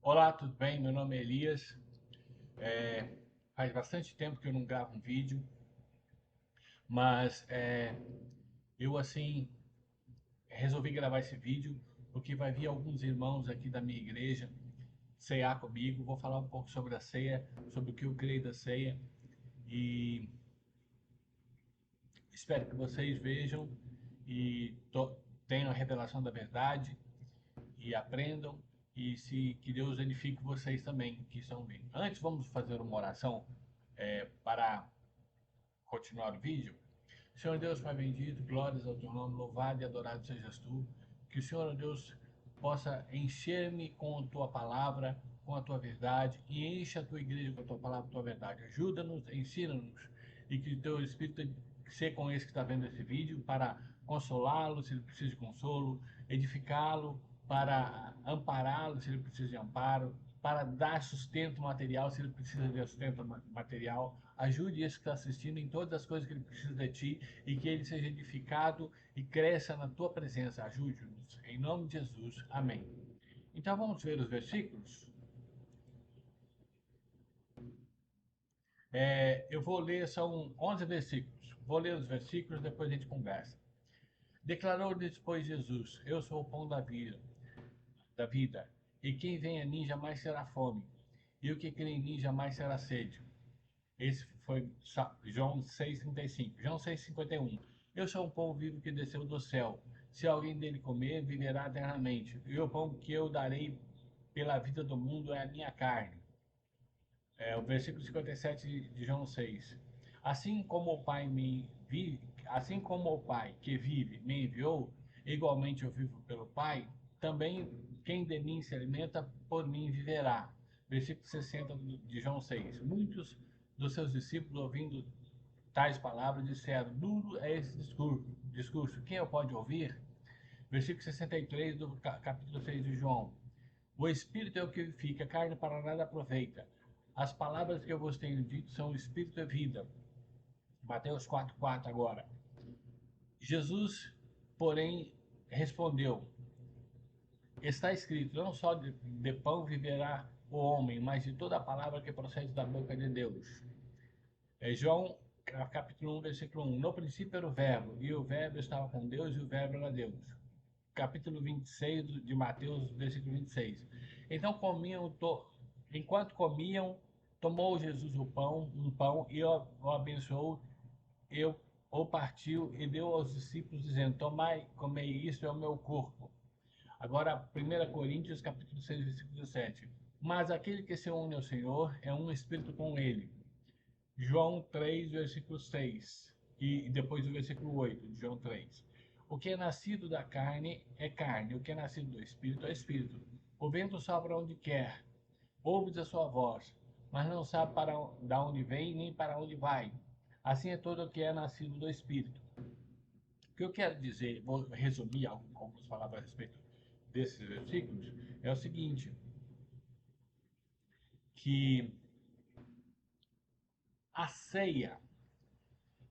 Olá, tudo bem? Meu nome é Elias. É, Faz bastante tempo que eu não gravo um vídeo, mas eu assim resolvi gravar esse vídeo porque vai vir alguns irmãos aqui da minha igreja ceiar comigo. Vou falar um pouco sobre a ceia, sobre o que eu creio da ceia e espero que vocês vejam e tenham a revelação da verdade e aprendam que Deus edifique vocês também que estão vendo. Antes, vamos fazer uma oração para continuar o vídeo. Senhor Deus, Pai bendito, glórias ao teu nome, louvado e adorado sejas tu. Que o Senhor Deus possa encher-me com a tua palavra, com a tua verdade, e encha a tua igreja com a tua palavra, a tua verdade. Ajuda-nos, ensina-nos, e que o teu Espírito seja com esse que está vendo esse vídeo, para consolá-lo, se ele precisa de consolo, edificá-lo, para ampará-lo, se ele precisa de amparo, para dar sustento material, se ele precisa de sustento material. Ajude esse que está assistindo em todas as coisas que ele precisa de ti e que ele seja edificado e cresça na tua presença. Ajude-nos. Em nome de Jesus. Amém. Então vamos ver os versículos. Eu vou ler, são 11 versículos. Vou ler os versículos, depois a gente conversa. Declarou depois Jesus: Eu sou o pão da vida, e quem vem a mim jamais terá fome, e o que crê em mim jamais terá sede. Esse foi João 6,35. João 6,51. Eu sou um pão vivo que desceu do céu. Se alguém dele comer, viverá eternamente. E o pão que eu darei pela vida do mundo é a minha carne. O versículo 57 de João 6. Assim como o Pai me vive, assim como o Pai que vive me enviou, igualmente eu vivo pelo Pai, também quem de mim se alimenta, por mim viverá. Versículo 60 de João 6. Muitos dos seus discípulos, ouvindo tais palavras, disseram: Duro é esse discurso. Quem o pode ouvir? Versículo 63 do capítulo 6 de João. O espírito é o que vivifica, a carne para nada aproveita. As palavras que eu vos tenho dito são o espírito e vida. Mateus 4,4 agora. Jesus, porém, respondeu: Está escrito, não só de pão viverá o homem, mas de toda a palavra que procede da boca de Deus. João, capítulo 1, versículo 1. No princípio era o verbo, e o verbo estava com Deus, e o verbo era Deus. Capítulo 26 de Mateus, versículo 26. Então enquanto comiam, tomou Jesus um pão, e o abençoou, e o partiu e deu aos discípulos, dizendo: Tomai, comei, isto é o meu corpo. Agora, 1 Coríntios, capítulo 6, versículo 17. Mas aquele que se une ao Senhor é um espírito com ele. João 3, versículo 6. E depois o versículo 8 de João 3. O que é nascido da carne é carne, o que é nascido do espírito é espírito. O vento sopra onde quer, ouves a sua voz, mas não sabe da onde vem nem para onde vai. Assim é todo o que é nascido do espírito. O que eu quero dizer, vou resumir algumas palavras a respeito desses versículos, é o seguinte, que a ceia,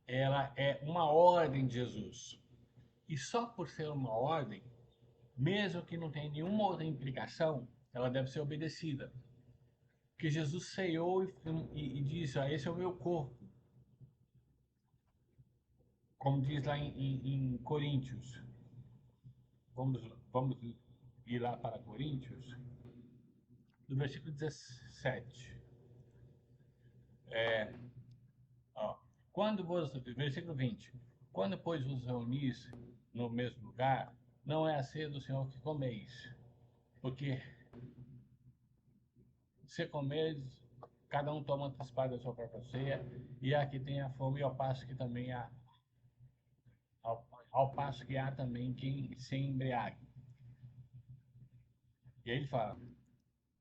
ela é uma ordem de Jesus. E só por ser uma ordem, mesmo que não tenha nenhuma outra implicação, ela deve ser obedecida. Porque Jesus ceiou e disse: Esse é o meu corpo. Como diz lá em Coríntios. Vamos ir lá para Coríntios, no versículo 17. Ó, versículo 20. Quando, pois, vos reunis no mesmo lugar, não é a ceia do Senhor que comeis, porque se comeres, cada um toma antecipado a sua própria ceia, e há que tenha fome, e ao passo que há também quem se embriague. E aí ele fala: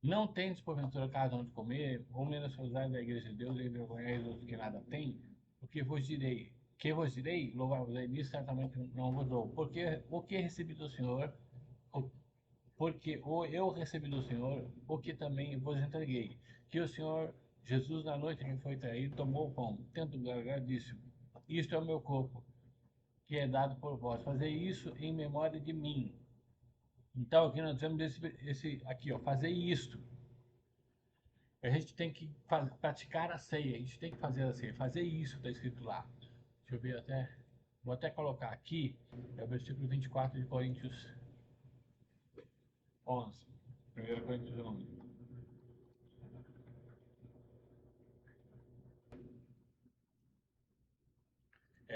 Não tendes porventura casa onde comer, ou menosprezai da igreja de Deus, e envergonhais os que nada têm? O que vos direi? Que vos direi? Louvar-vos-ei nisso, certamente não vos dou. Porque o que recebi do Senhor, porque eu recebi do Senhor, o que também vos entreguei. Que o Senhor Jesus, na noite em que foi traído, tomou o pão, tendo glória, disse: Isto é o meu corpo, que é dado por vós. Fazer isso em memória de mim. Então, aqui nós temos esse aqui, ó, fazer isto. A gente tem que praticar a ceia, a gente tem que fazer a ceia, fazer isso, está escrito lá. Deixa eu ver até, vou até colocar aqui, é o versículo 24 de Coríntios 11. 1 Coríntios 11.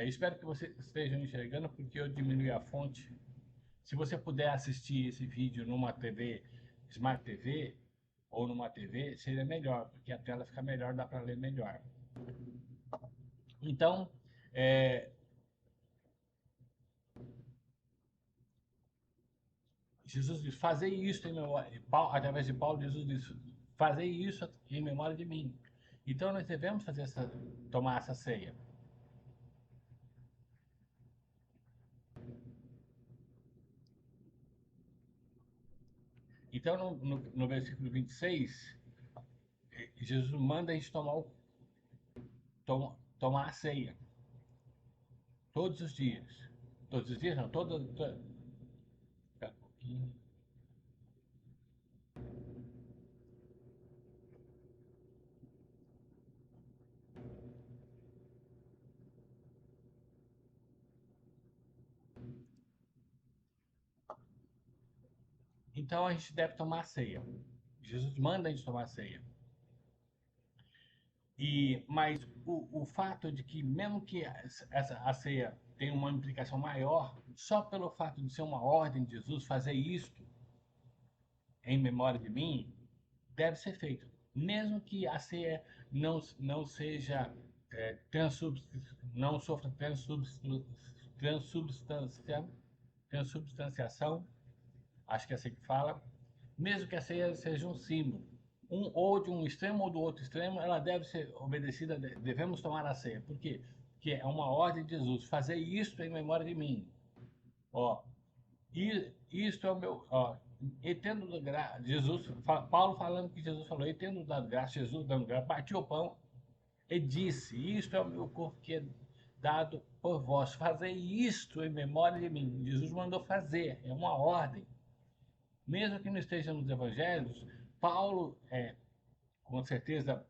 Espero que vocês estejam enxergando, porque eu diminui a fonte. Se você puder assistir esse vídeo numa TV, Smart TV, ou numa TV, seria melhor, porque a tela fica melhor, dá para ler melhor. Então, é, Jesus diz, fazei isso em memória, através de Paulo, Jesus diz, fazei isso em memória de mim. Então, nós devemos tomar essa ceia. Então, no versículo 26, Jesus manda a gente tomar a ceia. Todos os dias. Todos os dias, não, um pouquinho. Então, a gente deve tomar a ceia. Jesus manda a gente tomar a ceia. Mas o fato de que, mesmo que a ceia tenha uma implicação maior, só pelo fato de ser uma ordem de Jesus fazer isto em memória de mim, deve ser feito. Mesmo que a ceia não seja, não sofra transubstanciação, acho que é assim que fala, mesmo que a ceia seja um símbolo, ou de um extremo ou do outro extremo, ela deve ser obedecida, devemos tomar a ceia. Por quê? Porque é uma ordem de Jesus, fazer isto em memória de mim. Ó, e isto é o meu, ó, e tendo Jesus, Paulo falando que Jesus falou, e tendo dado graça, Jesus dando graça, partiu o pão e disse, isto é o meu corpo que é dado por vós, fazei isto em memória de mim. Jesus mandou fazer, é uma ordem. Mesmo que não esteja nos evangelhos, Paulo, com certeza,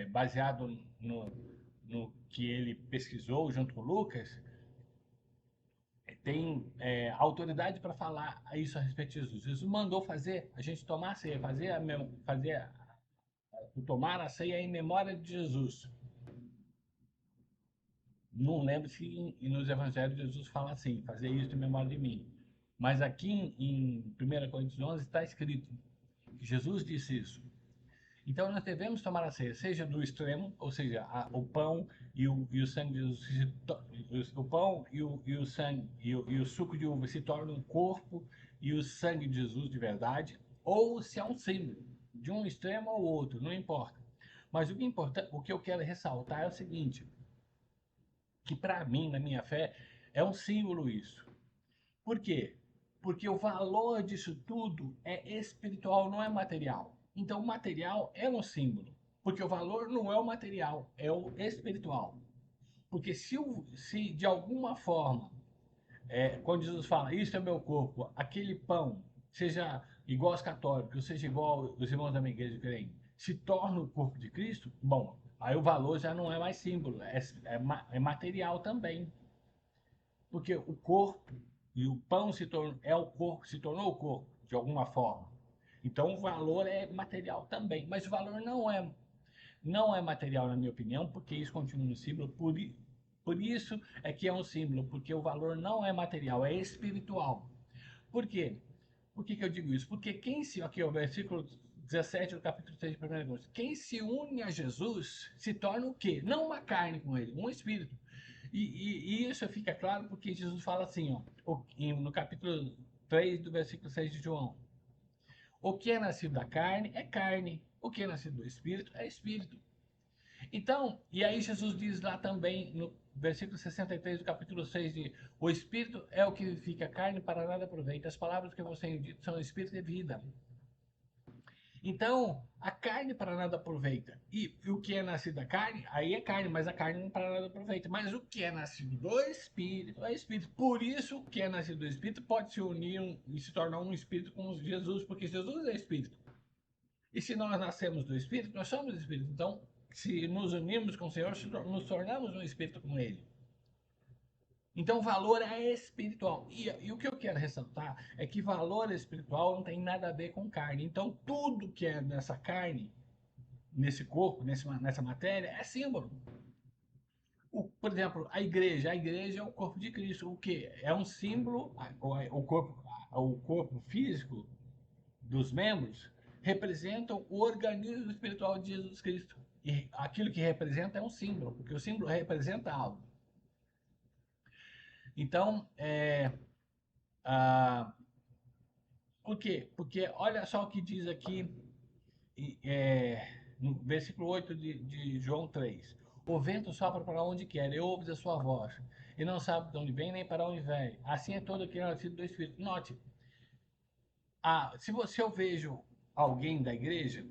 baseado no que ele pesquisou junto com Lucas, tem autoridade para falar isso a respeito de Jesus. Jesus mandou fazer, a gente tomar a ceia, tomar a ceia em memória de Jesus. Não lembro se nos evangelhos Jesus fala assim, fazer isso em memória de mim. Mas aqui em 1 Coríntios 11 está escrito que Jesus disse isso. Então nós devemos tomar a ceia, seja do extremo, ou seja, o pão e o sangue de Jesus, o pão e o sangue e o suco de uva se tornam o corpo e o sangue de Jesus de verdade, ou se é um símbolo, de um extremo ao outro, não importa. Mas o que eu quero ressaltar é o seguinte, que para mim, na minha fé, é um símbolo isso. Por quê? Porque o valor disso tudo é espiritual, não é material. Então, o material é um símbolo, porque o valor não é o material, é o espiritual. Porque se de alguma forma, quando Jesus fala, isso é meu corpo, aquele pão, seja igual aos católicos, seja igual os irmãos da minha igreja creem, se torna o corpo de Cristo, bom, aí o valor já não é mais símbolo, é material também. Porque o corpo e o pão é o corpo, se tornou o corpo, de alguma forma. Então o valor é material também, mas o valor não é material, na minha opinião, porque isso continua no símbolo, por isso é que é um símbolo, porque o valor não é material, é espiritual. Por quê? Por que eu digo isso? Porque aqui é o versículo 17 do capítulo 3 de 1 Coríntios, quem se une a Jesus se torna o quê? Não uma carne com ele, um espírito. E isso fica claro porque Jesus fala assim, ó, no capítulo 3 do versículo 6 de João. O que é nascido da carne é carne, o que é nascido do espírito é espírito. Então, e aí Jesus diz lá também no versículo 63 do capítulo 6 de o espírito é o que vivifica a carne, para nada aproveita. As palavras que eu vos tenho dito são espírito e vida. Então, a carne para nada aproveita. E o que é nascido da carne, aí é carne, mas a carne não para nada aproveita. Mas o que é nascido do Espírito é Espírito. Por isso, o que é nascido do Espírito pode se unir e se tornar um Espírito com Jesus, porque Jesus é Espírito. E se nós nascemos do Espírito, nós somos do Espírito. Então, se nos unirmos com o Senhor, nos tornamos um Espírito com Ele. Então, valor é espiritual. E o que eu quero ressaltar é que valor espiritual não tem nada a ver com carne. Então, tudo que é nessa carne, nesse corpo, nessa matéria, é símbolo. Por exemplo, a igreja é o corpo de Cristo. O que? É um símbolo, o corpo físico dos membros representam o organismo espiritual de Jesus Cristo. E aquilo que representa é um símbolo, porque o símbolo representa algo. Então, por quê? Porque olha só o que diz aqui no versículo 8 de João 3. O vento sopra para onde quer, e ouve a sua voz, e não sabe de onde vem nem para onde vai. Assim é todo aquele nascido do Espírito. Note, se eu vejo alguém da igreja,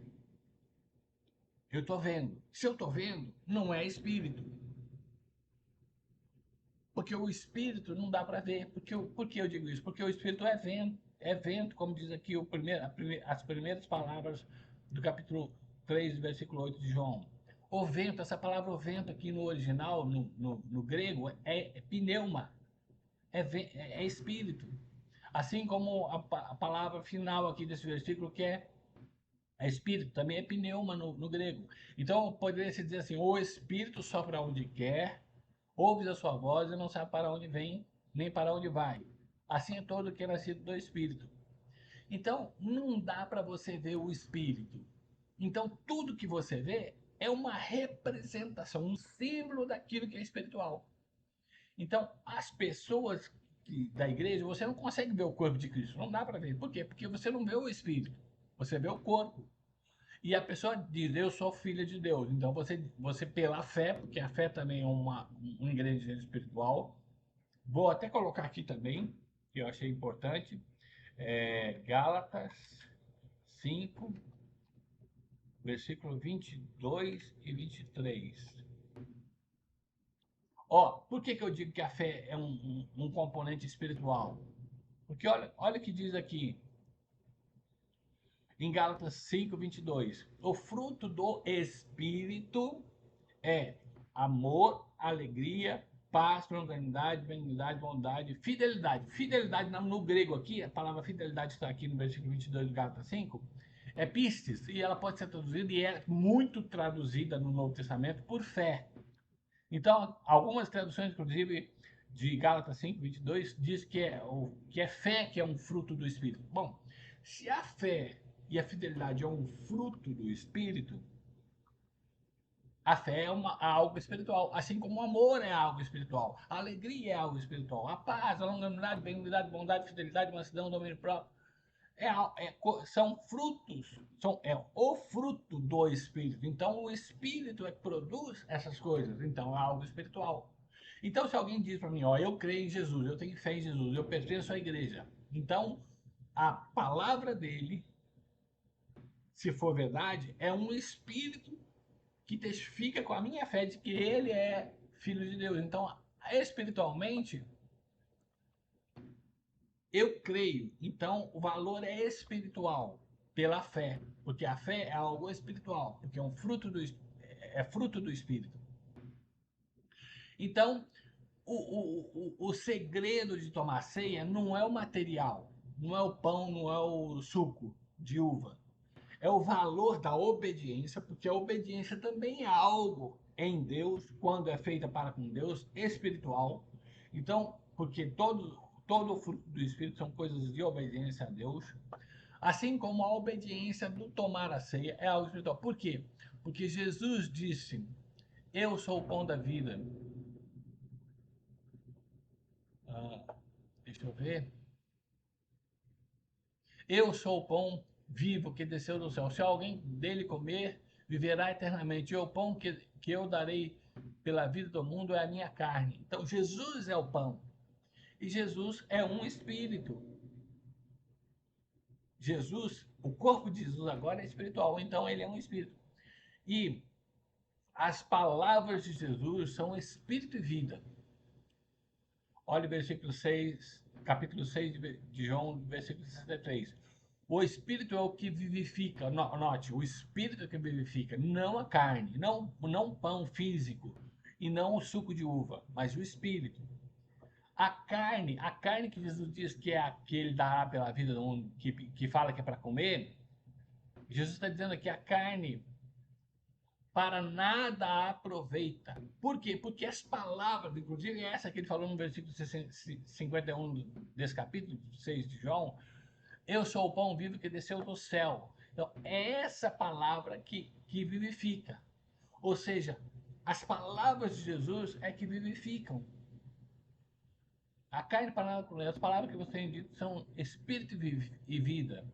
eu estou vendo. Se eu estou vendo, não é espírito. Porque o espírito não dá para ver. Por que eu digo isso? Porque o espírito é vento, como diz aqui as primeiras palavras do capítulo 3, versículo 8 de João. O vento, essa palavra o vento aqui no original, no grego, é pneuma, é espírito. Assim como a palavra final aqui desse versículo, que é espírito, também é pneuma no grego. Então, poderia se dizer assim, o espírito sopra onde quer, ouve a sua voz e não sabe para onde vem, nem para onde vai. Assim é todo que é nascido do Espírito. Então, não dá para você ver o Espírito. Então, tudo que você vê é uma representação, um símbolo daquilo que é espiritual. Então, as pessoas da igreja, você não consegue ver o corpo de Cristo. Não dá para ver. Por quê? Porque você não vê o Espírito. Você vê o corpo. E a pessoa diz, eu sou filha de Deus. Então você pela fé, porque a fé também é um ingrediente espiritual. Vou até colocar aqui também, que eu achei importante, Gálatas 5, versículo 22 e 23. Por que eu digo que a fé é um componente espiritual? Porque olha o que diz aqui, em Gálatas 5, 22. O fruto do Espírito é amor, alegria, paz, longanimidade, benignidade, bondade, fidelidade. Fidelidade no grego aqui, a palavra fidelidade está aqui no versículo 22 do Gálatas 5, é pistes, e ela pode ser traduzida, e é muito traduzida no Novo Testamento, por fé. Então, algumas traduções, inclusive, de Gálatas 5, 22, diz que é fé que é um fruto do Espírito. Bom, se a fé e a fidelidade é um fruto do Espírito, a fé é algo espiritual, assim como o amor é algo espiritual, a alegria é algo espiritual, a paz, a longanimidade, benignidade, bondade, fidelidade, mansidão, domínio próprio, são frutos, é o fruto do Espírito. Então, o Espírito é que produz essas coisas, então é algo espiritual. Então, se alguém diz para mim, eu creio em Jesus, eu tenho fé em Jesus, eu pertenço à igreja, então a palavra dele, se for verdade, é um Espírito que testifica com a minha fé de que ele é filho de Deus. Então, espiritualmente, eu creio. Então, o valor é espiritual pela fé, porque a fé é algo espiritual, porque é fruto do Espírito. Então, o segredo de tomar ceia não é o material, não é o pão, não é o suco de uva. É o valor da obediência, porque a obediência também é algo em Deus, quando é feita para com Deus, espiritual. Então, porque todo o fruto do Espírito são coisas de obediência a Deus, assim como a obediência do tomar a ceia é algo espiritual. Por quê? Porque Jesus disse, eu sou o pão da vida. Deixa eu ver. Eu sou o pão vivo que desceu do céu. Se alguém dele comer, viverá eternamente. E o pão que eu darei pela vida do mundo é a minha carne. Então, Jesus é o pão. E Jesus é um espírito. Jesus, o corpo de Jesus agora é espiritual, então ele é um espírito. E as palavras de Jesus são espírito e vida. Olha o versículo 6, capítulo 6 de João, versículo 63. O Espírito é o que vivifica. Note, o Espírito é o que vivifica, não a carne, não pão físico e não o suco de uva, mas o Espírito. A carne que Jesus diz que é a que ele dará pela vida do mundo, que fala que é para comer, Jesus está dizendo aqui a carne para nada aproveita. Por quê? Porque as palavras, inclusive essa que ele falou no versículo 51 desse capítulo 6 de João, eu sou o pão vivo que desceu do céu. Então, é essa palavra que vivifica. Ou seja, as palavras de Jesus é que vivificam. A carne para nada comer, as palavras que você tem dito são espírito e vida.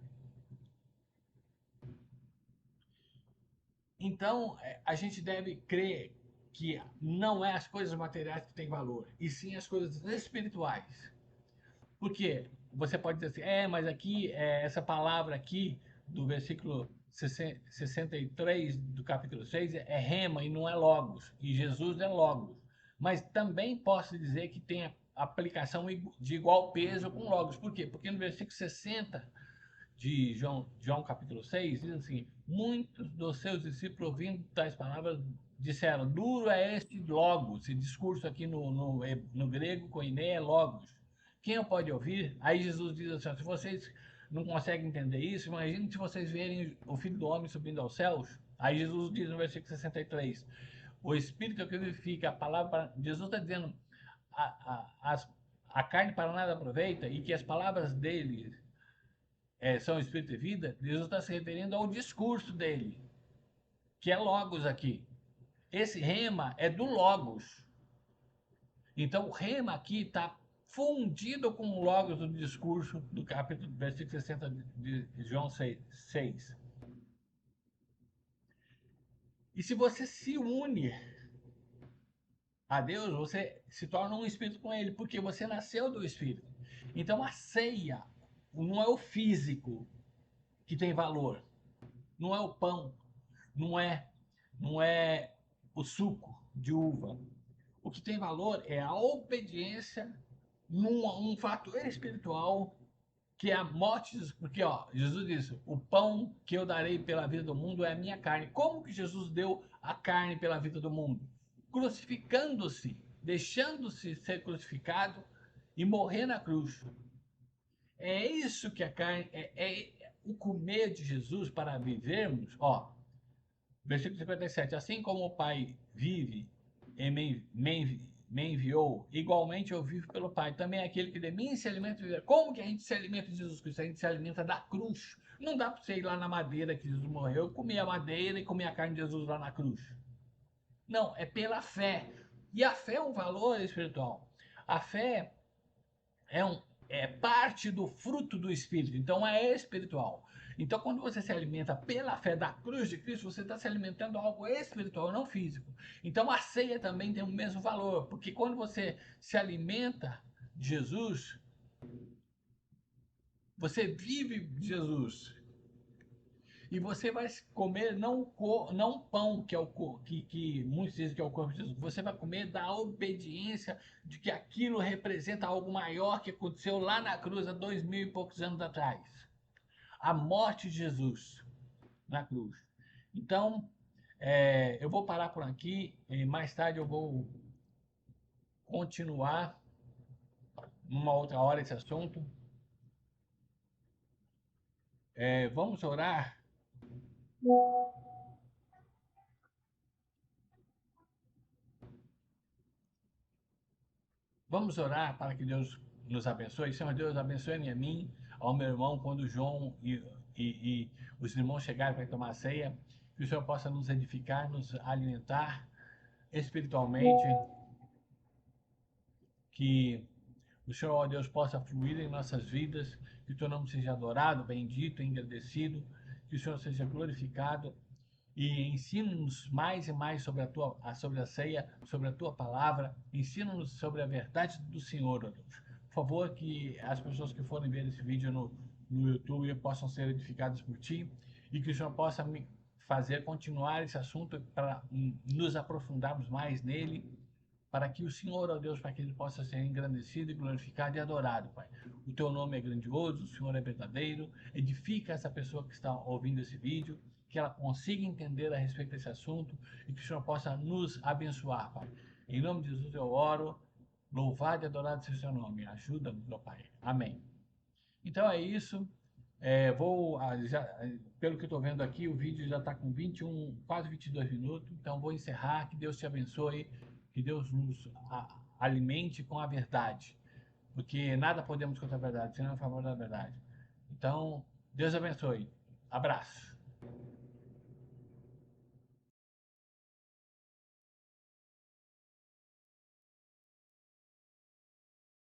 Então, a gente deve crer que não é as coisas materiais que têm valor, e sim as coisas espirituais. Porque você pode dizer assim, mas aqui, essa palavra aqui, do versículo 63 do capítulo 6, é rema e não é logos, e Jesus é logos. Mas também posso dizer que tem aplicação de igual peso com logos. Por quê? Porque no versículo 60 de João capítulo 6, diz assim: muitos dos seus discípulos, ouvindo tais palavras, disseram: duro é este logos. Esse discurso aqui no grego, koiné, é logos. Quem o pode ouvir? Aí Jesus diz assim: se vocês não conseguem entender isso, imagine se vocês verem o Filho do Homem subindo aos céus. Aí Jesus diz no versículo 63, o Espírito que vivifica, a palavra. Jesus está dizendo: a carne para nada aproveita, e que as palavras dele são espírito e vida. Jesus está se referindo ao discurso dele, que é logos aqui. Esse rema é do logos. Então o rema aqui está fundido com o logos do discurso do capítulo, versículo 60 de João 6. E se você se une a Deus, você se torna um espírito com ele, porque você nasceu do Espírito. Então a ceia não é o físico que tem valor, não é o pão, não é o suco de uva. O que tem valor é a obediência num fato espiritual, que é a morte. Porque Jesus disse: o pão que eu darei pela vida do mundo é a minha carne. Como que Jesus deu a carne pela vida do mundo? Crucificando-se, deixando-se ser crucificado e morrer na cruz. É isso que a carne é o comer de Jesus para vivermos. Versículo 57. Assim como o Pai vive e me enviou, igualmente eu vivo pelo Pai. Também aquele que de mim se alimenta viverá. Como que a gente se alimenta de Jesus Cristo? A gente se alimenta da cruz. Não dá para você ir lá na madeira que Jesus morreu, comer a madeira e comer a carne de Jesus lá na cruz. Não, é pela fé. E a fé é um valor espiritual. A fé é parte do fruto do Espírito, então é espiritual. Então, quando você se alimenta pela fé da cruz de Cristo, você está se alimentando algo espiritual, não físico. Então, a ceia também tem o mesmo valor, porque quando você se alimenta de Jesus, você vive Jesus. E você vai comer não pão, que é que muitos dizem que é o corpo de Jesus. Você vai comer da obediência de que aquilo representa algo maior que aconteceu lá na cruz há 2000 e poucos anos atrás. A morte de Jesus na cruz. Então, eu vou parar por aqui. E mais tarde eu vou continuar numa outra hora esse assunto. Vamos orar. Vamos orar para que Deus nos abençoe. Senhor Deus, abençoe a mim, ao meu irmão, quando o João e os irmãos chegarem para tomar a ceia, que o Senhor possa nos edificar, nos alimentar espiritualmente, que o Senhor, ó Deus, possa fluir em nossas vidas, que o teu nome seja adorado, bendito, engrandecido, que o Senhor seja glorificado e ensina-nos mais e mais sobre a ceia, sobre a tua palavra, ensina-nos sobre a verdade do Senhor, ó Deus. Por favor, que as pessoas que forem ver esse vídeo no YouTube possam ser edificadas por ti e que o Senhor possa me fazer continuar esse assunto para nos aprofundarmos mais nele para que o Senhor, ó Deus, para que ele possa ser engrandecido e glorificado e adorado, Pai. O teu nome é grandioso, o Senhor é verdadeiro. Edifica essa pessoa que está ouvindo esse vídeo, que ela consiga entender a respeito desse assunto e que o Senhor possa nos abençoar, Pai. Em nome de Jesus eu oro, louvado e adorado seja o seu nome. Ajuda-nos, ó Pai. Amém. Então é isso. Pelo que eu estou vendo aqui, o vídeo já está com 21, quase 22 minutos. Então vou encerrar. Que Deus te abençoe. Que Deus nos alimente com a verdade. Porque nada podemos contra a verdade, senão a favor da verdade. Então, Deus abençoe. Abraço.